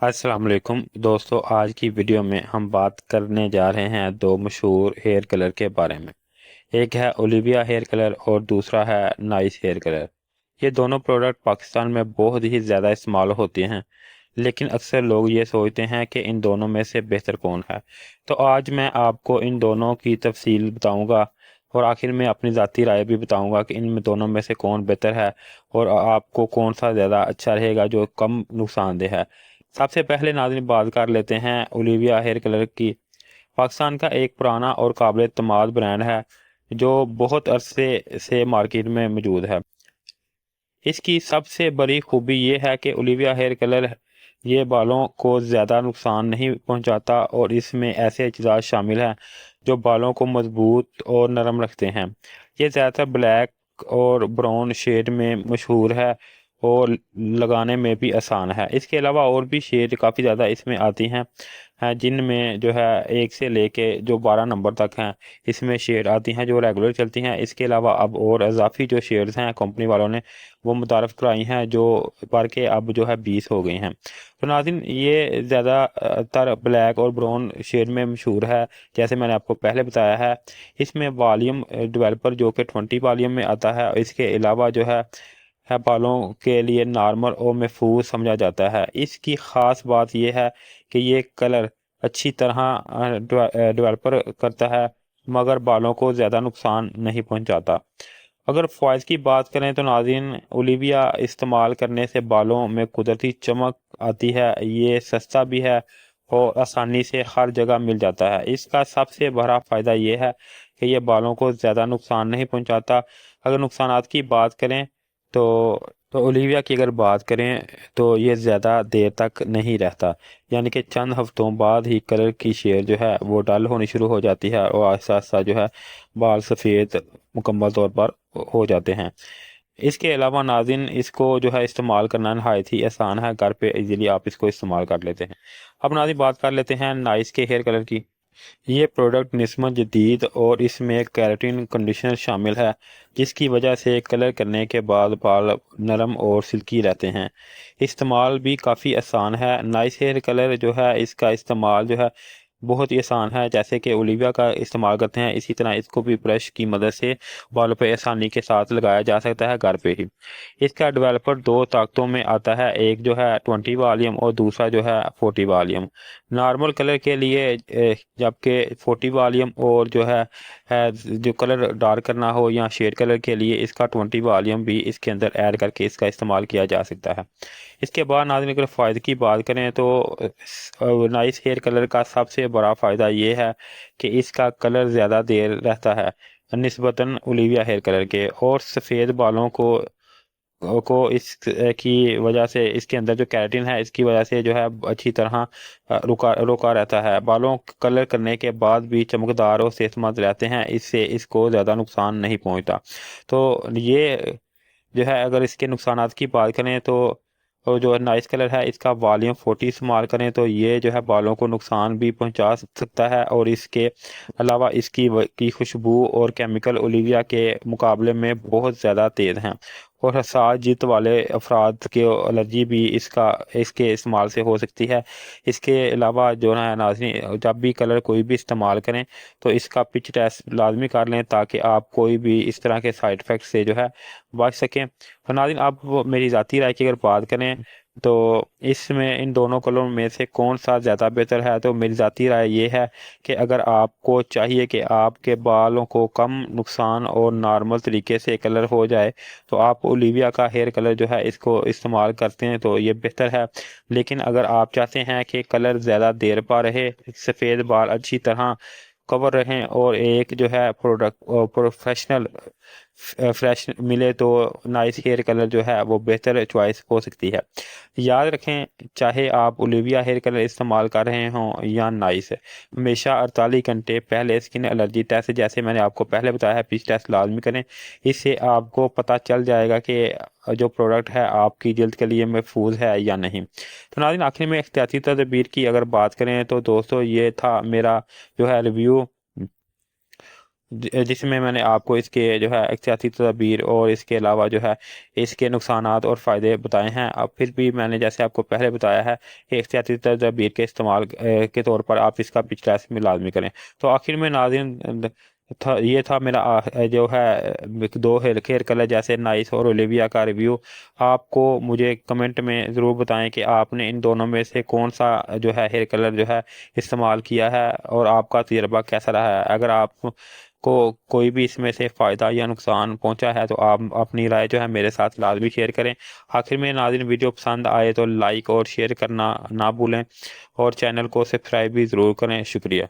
अस्सलाम वालेकुम दोस्तों, आज की वीडियो में हम बात करने जा रहे हैं दो मशहूर हेयर कलर के बारे में। एक है ओलिविया हेयर कलर और दूसरा है नाइस हेयर कलर। ये दोनों प्रोडक्ट पाकिस्तान में बहुत ही ज़्यादा इस्तेमाल होते हैं, लेकिन अक्सर लोग ये सोचते हैं कि इन दोनों में से बेहतर कौन है। तो आज मैं आपको इन दोनों की तफसील बताऊंगा और आखिर में अपनी ज़ाती राय भी बताऊंगा कि इन दोनों में से कौन बेहतर है और आपको कौन सा ज़्यादा अच्छा रहेगा जो कम नुकसानदेह है। सबसे पहले नाज़रीन बात कर लेते हैं ओलिविया हेयर कलर की। पाकिस्तान का एक पुराना और काबिल एतमाद ब्रांड है जो बहुत अरसे से मार्केट में मौजूद है। इसकी सबसे बड़ी खूबी ये है कि ओलिविया हेयर कलर ये बालों को ज़्यादा नुकसान नहीं पहुंचाता और इसमें ऐसे अज्जा शामिल हैं जो बालों को मजबूत और नरम रखते हैं। ये ज़्यादातर ब्लैक और ब्राउन शेड में मशहूर है और लगाने में भी आसान है। इसके अलावा और भी शेड काफ़ी ज़्यादा इसमें आती हैं जिनमें जो है 1 से लेके जो 12 नंबर तक हैं इसमें शेड आती हैं जो रेगुलर चलती हैं। इसके अलावा अब और इजाफी जो शेड्स हैं कंपनी वालों ने वो मुतारफ़ कराई हैं जो बढ़ के अब जो है 20 हो गई हैं। तो नाज़रीन ये ज़्यादातर ब्लैक और ब्राउन शेड में मशहूर है, जैसे मैंने आपको पहले बताया है। इसमें वॉल्यूम डेवलपर जो कि 20 वॉल्यूम में आता है। इसके अलावा जो है बालों के लिए नॉर्मल और महफूज समझा जाता है। इसकी ख़ास बात यह है कि ये कलर अच्छी तरह डेवलपर करता है मगर बालों को ज़्यादा नुकसान नहीं पहुंचाता। अगर फ़ायदे की बात करें तो नाज़रीन ओलिविया इस्तेमाल करने से बालों में कुदरती चमक आती है। ये सस्ता भी है और आसानी से हर जगह मिल जाता है। इसका सबसे बड़ा फ़ायदा ये है कि ये बालों को ज़्यादा नुकसान नहीं पहुंचाता। अगर नुकसानात की बात करें तो ओलिविया की अगर बात करें तो ये ज़्यादा देर तक नहीं रहता, यानी कि चंद हफ्तों बाद ही कलर की शेड जो है वो डल होनी शुरू हो जाती है और आहिस्ता आहिस्ता जो है बाल सफ़ेद मुकम्मल तौर पर हो जाते हैं। इसके अलावा नाज़रीन इसको जो है इस्तेमाल करना नहायत ही आसान है, घर पे इजीली आप इसको इस्तेमाल कर लेते हैं। अब नाज़रीन बात कर लेते हैं नाइस के हेयर कलर की। ये प्रोडक्ट निस्बत जदीद और इसमें केराटिन कंडीशनर शामिल है जिसकी वजह से कलर करने के बाद बाल नरम और सिल्की रहते हैं। इस्तेमाल भी काफ़ी आसान है। नाइस हेयर कलर जो है इसका इस्तेमाल जो है बहुत ही आसान है, जैसे कि ओलिविया का इस्तेमाल करते हैं इसी तरह इसको भी ब्रश की मदद से बालों पर आसानी के साथ लगाया जा सकता है घर पे ही। इसका डेवलपर दो ताकतों में आता है, एक जो है 20 वॉल्यूम और दूसरा जो है 40 वॉल्यूम। नॉर्मल कलर के लिए जबकि 40 वॉल्यूम और जो है जो कलर डार्क करना हो या शेड कलर के लिए इसका 20 वॉल्यूम भी इसके अंदर ऐड करके इसका इस्तेमाल किया जा सकता है। इसके बाद नाज़रीन अगर फ़ायदे की बात करें तो नाइस हेयर कलर का सबसे बड़ा फ़ायदा ये है कि इसका कलर ज़्यादा देर रहता है निस्बतन ओलिविया हेयर कलर के, और सफ़ेद बालों को इस की वजह से इसके अंदर जो केराटिन है इसकी वजह से जो है अच्छी तरह रुका रोका रहता है। बालों कलर करने के बाद भी चमकदार और सेहतमंद रहते हैं, इससे इसको ज़्यादा नुकसान नहीं पहुंचता। तो ये जो है अगर इसके नुकसानात की बात करें तो और जो नाइस कलर है इसका वॉल्यूम 40 इस्तेमाल करें तो ये जो है बालों को नुकसान भी पहुंचा सकता है, और इसके अलावा की खुशबू और केमिकल ओलिविया के मुकाबले में बहुत ज़्यादा तेज़ हैं और हसास जिल्द वाले अफराद के एलर्जी भी इसके इस्तेमाल से हो सकती है। इसके अलावा जो है नाज़रीन जब भी कलर कोई भी इस्तेमाल करें तो इसका पिच टेस्ट लाजमी कर लें ताकि आप कोई भी इस तरह के साइड इफ़ेक्ट से जो है बच सकें। तो नाज़रीन आप मेरी ज़ाती राय की अगर बात करें तो इसमें इन दोनों कलरों में से कौन सा ज़्यादा बेहतर है, तो मेरी ज़ाती राय ये है कि अगर आपको चाहिए कि आपके बालों को कम नुकसान और नॉर्मल तरीके से कलर हो जाए तो आप ओलिविया का हेयर कलर जो है इसको इस्तेमाल करते हैं तो ये बेहतर है। लेकिन अगर आप चाहते हैं कि कलर ज़्यादा देर पा रहे, सफ़ेद बाल अच्छी तरह कवर रहें और एक जो है प्रोडक्ट प्रोफेशनल फ्रेश मिले तो नाइस हेयर कलर जो है वो बेहतर चॉइस हो सकती है। याद रखें चाहे आप ओलिविया हेयर कलर इस्तेमाल कर रहे हों या नाइस, हमेशा 48 घंटे पहले स्किन एलर्जी टेस्ट जैसे मैंने आपको पहले बताया है पिच टेस्ट लाजमी करें। इससे आपको पता चल जाएगा कि जो प्रोडक्ट है आपकी जल्द के लिए महफूज है या नहीं। तो नाज़रीन आखिर में एहतियाती तदबीर की अगर बात करें तो दोस्तों ये था मेरा जो है रिव्यू जिसमें मैंने आपको इसके जो है एहतियाती तदबीर और इसके अलावा जो है इसके नुकसानात और फ़ायदे बताए हैं। अब फिर भी मैंने जैसे आपको पहले बताया है कि एहतियाती तदबीर के इस्तेमाल के तौर पर आप इसका पिच टेस्ट में लाजमी करें। तो आखिर में नाज़रीन ये था मेरा जो है दो हेयर कलर जैसे नाइस और ओलिविया का रिव्यू। आपको मुझे कमेंट में ज़रूर बताएं कि आपने इन दोनों में से कौन सा जो है हेयर कलर जो है इस्तेमाल किया है और आपका तजर्बा कैसा रहा है। अगर आप को कोई भी इसमें से फ़ायदा या नुकसान पहुंचा है तो आप अपनी राय जो है मेरे साथ लाजमी शेयर करें। आखिर में नाज़रीन वीडियो पसंद आए तो लाइक और शेयर करना ना भूलें और चैनल को सब्सक्राइब भी ज़रूर करें। शुक्रिया।